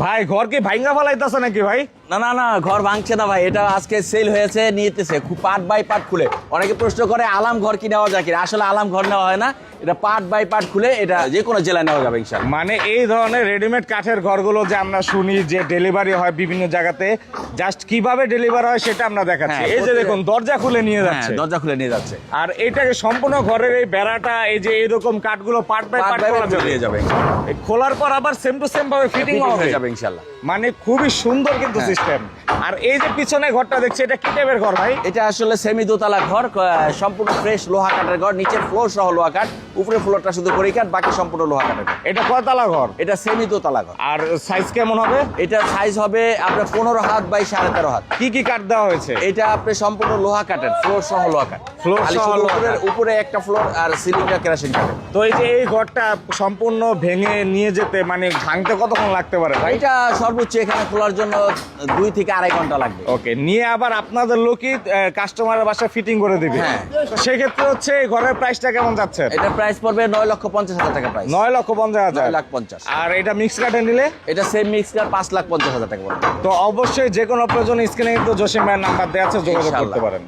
ভাই ঘর কি ভাঙ্গা ফেলাইতেছে নাকি ভাই? না না না, ঘর ভাঙছে না ভাই, এটা আজকে সেল হয়েছে, নিতেছে পার্ট বাই পার্ট খুলে। অনেকে প্রশ্ন করে আলাম ঘর কি নেওয়া যায় কিনা, আসলে আলাম ঘর নেওয়া হয় না, এটা পার্ট বাই পার্ট খুলে এটা যে কোনো জেলায় নেওয়া যাবে ইনশাআল্লাহ। মানে এই ধরনের রেডিমেড কাঠের ঘরগুলো যে আমরা শুনি যে ডেলিভারি হয় বিভিন্ন জায়গাতে, জাস্ট কিভাবে ডেলিভারি হয় সেটা আমরা দেখাচ্ছি। হ্যাঁ, এই যে দেখুন দরজা খুলে নিয়ে হ্যাঁ, যাচ্ছে। দরজা খুলে নিয়ে যাচ্ছে, আর এটাকে সম্পূর্ণ ঘরের এই বেড়াটা, এই যে এরকম কাঠগুলো পার্ট বাই পার্ট খোলা যাবে। নিয়ে যাবে, এই খোলার পর আবার সেম টু সেম ভাবে ফিটিং হবে হয়ে যাবে ইনশাআল্লাহ। মানে খুবই সুন্দর কিন্তু সিস্টেম। আর এই যে পিছনে ঘরটা দেখছি, এটা কি টাইপের ঘর ভাই? এটা আসলে সেমি দোতলা ঘর, সম্পূর্ণ ফ্রেশ লোহা কাঠের ঘর, নিচের ফ্লোর সহ লোহা কাঠ, উপরের ফ্লোরটা শুধু করি কাঠ, বাকি সম্পূর্ণ লোহা কাঠের ঘর। এটা কয়তলা ঘর? এটা সেমি দোতলা ঘর। আর সাইজ কেমন হবে? এটা সাইজ হবে আপনার 15 হাত বাই 13.5 হাত। কি কি কাঠ দেওয়া হয়েছে? এটা আপনি সম্পূর্ণ লোহা কাঠের, ফ্লোর সহ লোহা কাঠ। Floor খালি সহ শুধু লোহা কাঠ। উপরে একটা ফ্লোর আর সিলিংটা কেরোসিন কাঠের। তো এই যে এই ঘরটা সম্পূর্ণ ভেঙে নিয়ে যেতে মানে ভাঙতে কতক্ষণ লাগতে পারে ভাই? এটা সর্বোচ্চ এখানে খোলার জন্য 2 থেকে 2.5 ঘন্টা লাগবে। ওকে, নিয়ে আবার আপনাদের লোকই কাস্টমারের বাসায় ফিটিং করে দিবে। হ্যাঁ। তো সেক্ষেত্রে হচ্ছে এই ঘরের প্রাইসটা কেমন যাচ্ছে? এটা প্রাইস পড়বে 9,50,000 টাকা প্রাইস। 9,50,000। 9,50,000। আর এটা মিক্স কাঠে নিলে? এটা সেম মিক্স কাঠ 5,50,000 টাকা পড়বে। তো অবশ্যই যে কোনো প্রয়োজন স্ক্রিনে কিন্তু জসিম ভাইয়ের নাম্বার দেওয়া আছে, যোগাযোগ করতে ইনশাআল্লাহ। পারেন।